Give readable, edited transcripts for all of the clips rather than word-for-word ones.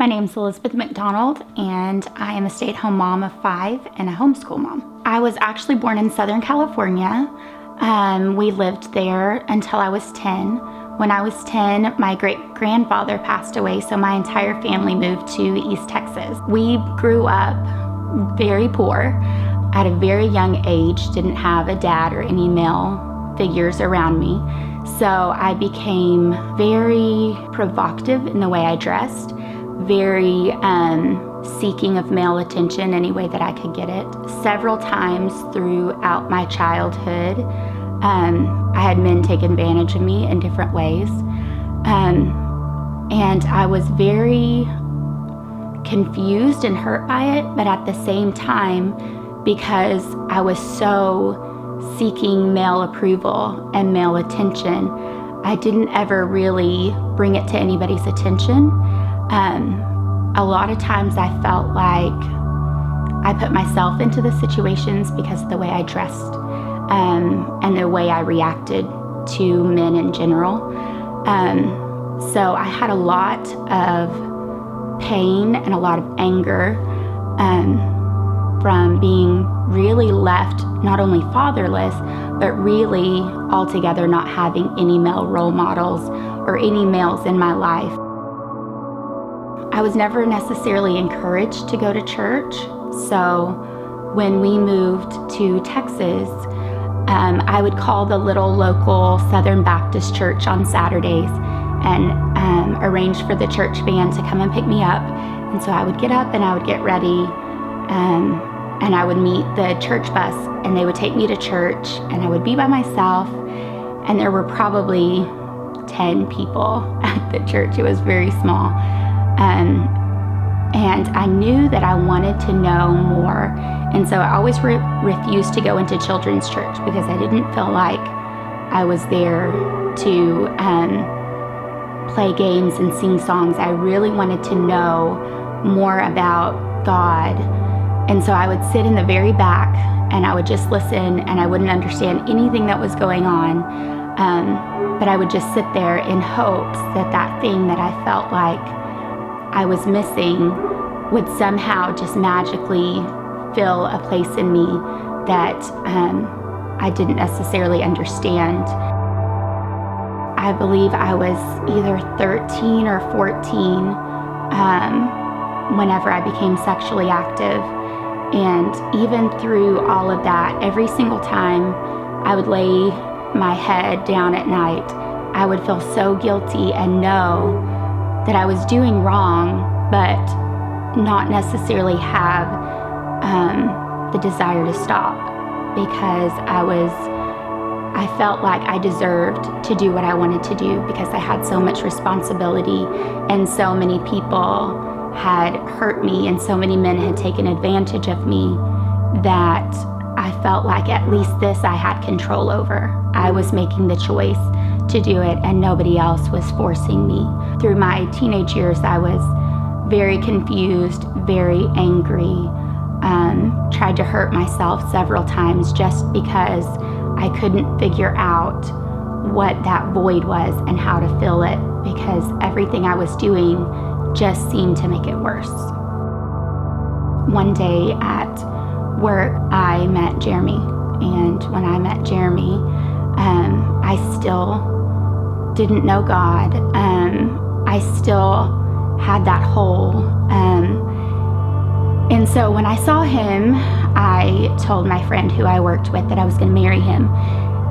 My name's Elizabeth McDonald, and I am a stay-at-home mom of 5 and a homeschool mom. I was actually born in Southern California. We lived there until I was 10. When I was 10, my great-grandfather passed away, so my entire family moved to East Texas. We grew up very poor at a very young age, didn't have a dad or any male figures around me. So I became very provocative in the way I dressed, very seeking of male attention any way that I could get it. Several times throughout my childhood, I had men take advantage of me in different ways. And I was very confused and hurt by it, but at the same time, because I was so seeking male approval and male attention, I didn't ever really bring it to anybody's attention. A lot of times I felt like I put myself into the situations because of the way I dressed and the way I reacted to men in general. So I had a lot of pain and a lot of anger from being really left not only fatherless, but really altogether not having any male role models or any males in my life. I was never necessarily encouraged to go to church, so when we moved to Texas, I would call the little local Southern Baptist church on Saturdays and arrange for the church band to come and pick me up. And so I would get up and I would get ready, and I would meet the church bus, and they would take me to church, and I would be by myself, and there were probably 10 people at the church. It was very small. And I knew that I wanted to know more, and so I always refused to go into children's church because I didn't feel like I was there to play games and sing songs. I really wanted to know more about God. And so I would sit in the very back and I would just listen, and I wouldn't understand anything that was going on. But I would just sit there in hopes that that thing that I felt like I was missing would somehow just magically fill a place in me that I didn't necessarily understand. I believe I was either 13 or 14 whenever I became sexually active. And even through all of that, every single time I would lay my head down at night, I would feel so guilty and know that I was doing wrong, but not necessarily have the desire to stop, because I felt like I deserved to do what I wanted to do because I had so much responsibility and so many people had hurt me and so many men had taken advantage of me that I felt like at least this I had control over. I was making the choice to do it and nobody else was forcing me. Through my teenage years, I was very confused, very angry, tried to hurt myself several times just because I couldn't figure out what that void was and how to fill it, because everything I was doing just seemed to make it worse. One day at work, I met Jeremy, and when I met Jeremy, I still didn't know God. I still had that hole. And so when I saw him, I told my friend who I worked with that I was going to marry him.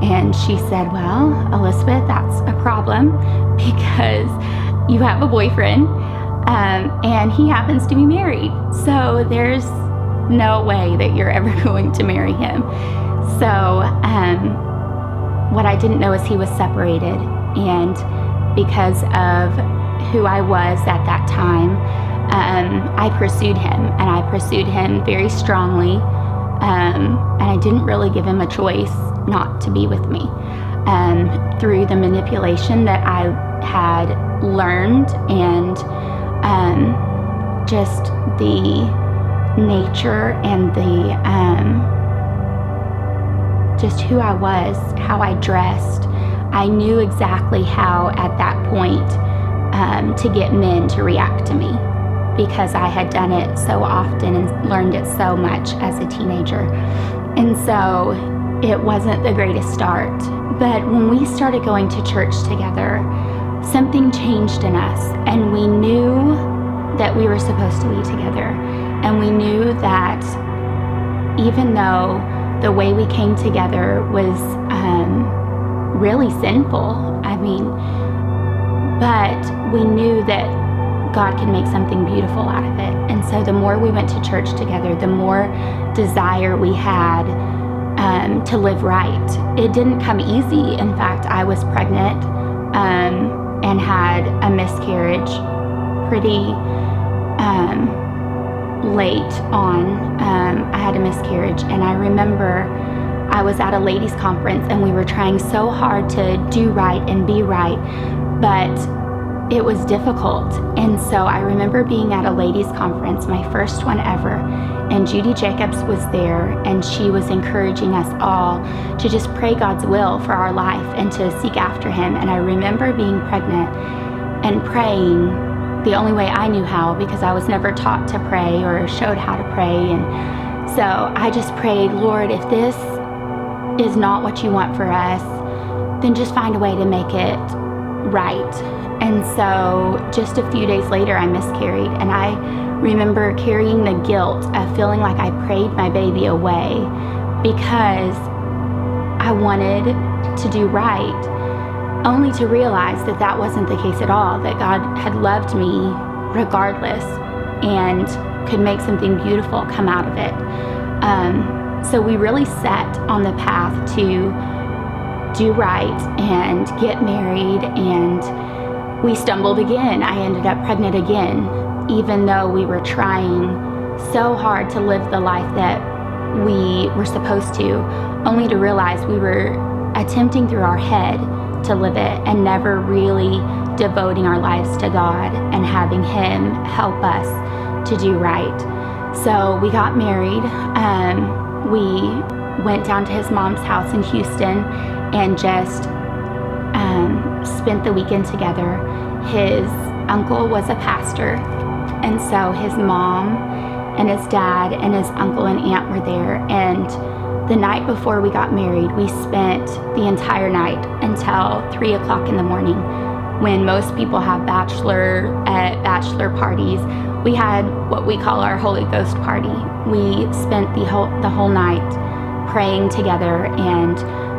And she said, "Well, Elizabeth, that's a problem because you have a boyfriend and he happens to be married. So there's no way that you're ever going to marry him." So what I didn't know is he was separated. And because of who I was at that time, I pursued him, and I pursued him very strongly, and I didn't really give him a choice not to be with me. Through the manipulation that I had learned and just the nature and the just who I was, how I dressed, I knew exactly how at that point to get men to react to me. because I had done it so often and learned it so much as a teenager. And so it wasn't the greatest start. But when we started going to church together, something changed in us, and we knew that we were supposed to be together. And we knew that even though the way we came together was really sinful, but we knew that God can make something beautiful out of it. And so the more we went to church together, the more desire we had to live right. It didn't come easy. In fact, I was pregnant and had a miscarriage pretty late on. I had a miscarriage, and I remember I was at a ladies' conference, and we were trying so hard to do right and be right, but it was difficult. And so I remember being at a ladies' conference, my first one ever, and Judy Jacobs was there, and she was encouraging us all to just pray God's will for our life and to seek after Him. And I remember being pregnant and praying the only way I knew how, because I was never taught to pray or showed how to pray. And so I just prayed, Lord, if this is not what you want for us, then just find a way to make it right. And so just a few days later, I miscarried, and I remember carrying the guilt of feeling like I prayed my baby away because I wanted to do right, only to realize that that wasn't the case at all, that God had loved me regardless and could make something beautiful come out of it. So we really set on the path to do right and get married, and we stumbled again. I ended up pregnant again, even though we were trying so hard to live the life that we were supposed to, only to realize we were attempting through our head to live it and never really devoting our lives to God and having Him help us to do right. So we got married. We went down to his mom's house in Houston and just spent the weekend together. His uncle was a pastor, and so his mom and his dad and his uncle and aunt were there. And the night before we got married, we spent the entire night until 3 o'clock in the morning, when most people have bachelor parties. We had what we call our Holy Ghost party. We spent the whole night praying together and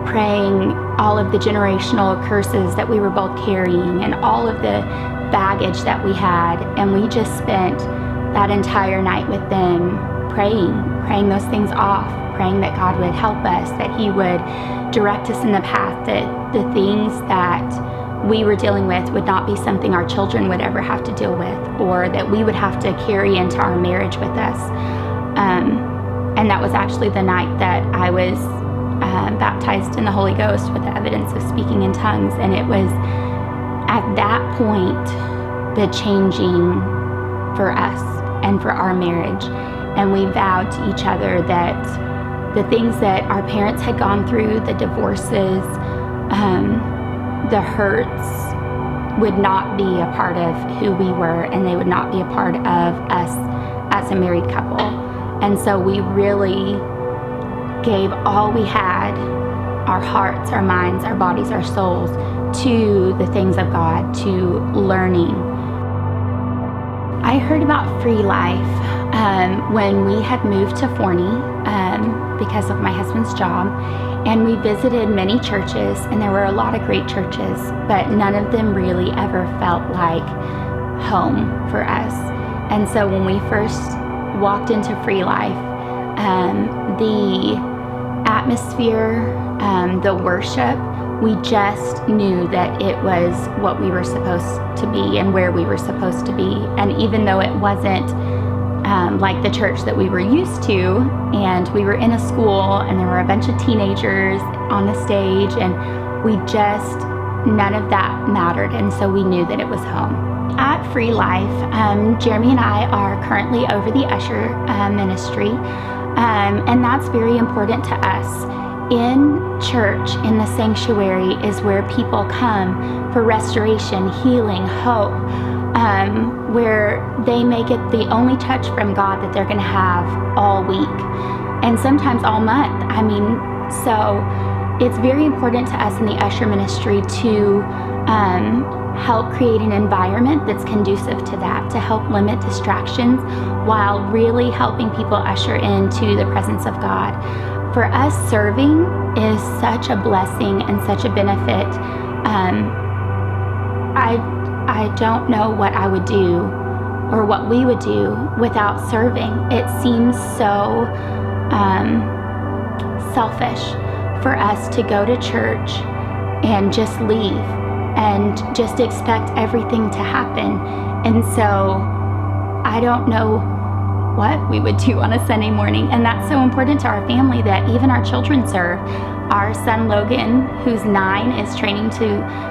praying all of the generational curses that we were both carrying and all of the baggage that we had. And we just spent that entire night with them praying those things off, praying that God would help us, that He would direct us in the path, that the things that we were dealing with would not be something our children would ever have to deal with, or that we would have to carry into our marriage with us. And that was actually the night that I was baptized in the Holy Ghost with the evidence of speaking in tongues. And it was at that point the changing for us and for our marriage. And we vowed to each other that the things that our parents had gone through, the divorces, the hurts, would not be a part of who we were, and they would not be a part of us as a married couple. And so we really gave all we had, our hearts, our minds, our bodies, our souls, to the things of God, to learning. I heard about Free Life when we had moved to Forney because of my husband's job, and we visited many churches, and there were a lot of great churches, but none of them really ever felt like home for us. And so when we first walked into Free Life, the atmosphere, the worship, we just knew that it was what we were supposed to be and where we were supposed to be. And even though it wasn't like the church that we were used to, and we were in a school and there were a bunch of teenagers on the stage, and none of that mattered. And so we knew that it was home. At Free Life, Jeremy and I are currently over the usher ministry, and that's very important to us. In church, in the sanctuary, is where people come for restoration, healing, hope. where they make it the only touch from God that they're going to have all week, and sometimes all month. So it's very important to us in the usher ministry to help create an environment that's conducive to that, to help limit distractions while really helping people usher into the presence of God. For us, serving is such a blessing and such a benefit. I don't know what I would do or what we would do without serving. It seems so selfish for us to go to church and just leave and just expect everything to happen. And so I don't know what we would do on a Sunday morning. And that's so important to our family that even our children serve. Our son Logan, who's 9, is training to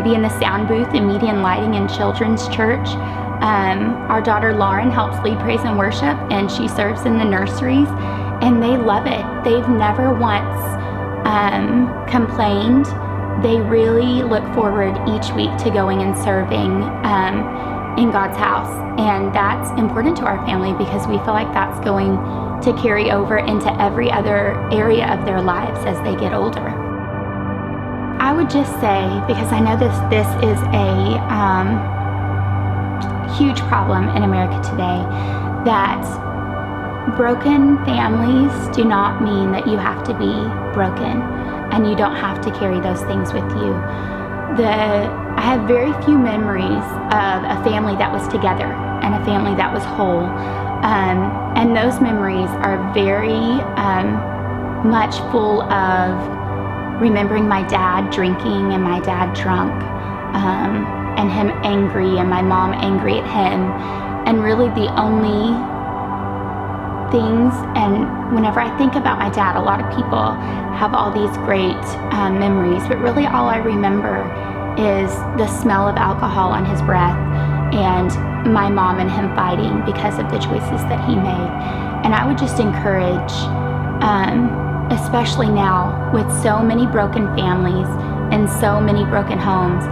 be in the sound booth in media and lighting in children's church. Our daughter Lauren helps lead praise and worship, and she serves in the nurseries, and they love it. They've never once complained. They really look forward each week to going and serving in God's house. And that's important to our family because we feel like that's going to carry over into every other area of their lives as they get older. I would just say, because I know this is a huge problem in America today, that broken families do not mean that you have to be broken, and you don't have to carry those things with you. I have very few memories of a family that was together and a family that was whole. And those memories are very much full of remembering my dad drinking and my dad drunk, and him angry and my mom angry at him. And really the only things, and whenever I think about my dad, a lot of people have all these great memories, but really all I remember is the smell of alcohol on his breath and my mom and him fighting because of the choices that he made. And I would just encourage, especially now with so many broken families and so many broken homes,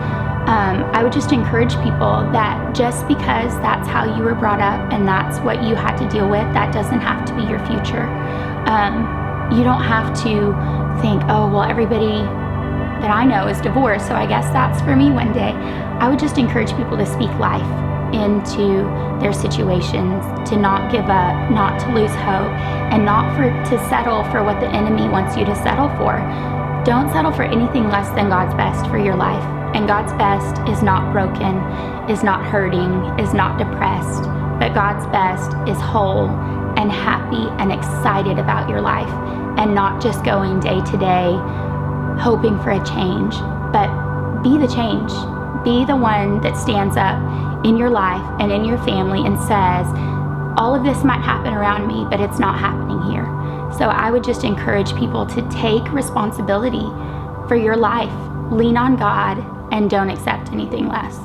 I would just encourage people that just because that's how you were brought up and that's what you had to deal with, that doesn't have to be your future. You don't have to think, oh, well, everybody that I know is divorced, so I guess that's for me one day. I would just encourage people to speak life into their situations, to not give up, not to lose hope, and not to settle for what the enemy wants you to settle for. Don't settle for anything less than God's best for your life. And God's best is not broken, is not hurting, is not depressed, but God's best is whole and happy and excited about your life, and not just going day to day hoping for a change, but be the change. Be the one that stands up in your life and in your family and says, all of this might happen around me, but it's not happening here. So I would just encourage people to take responsibility for your life, lean on God, and don't accept anything less.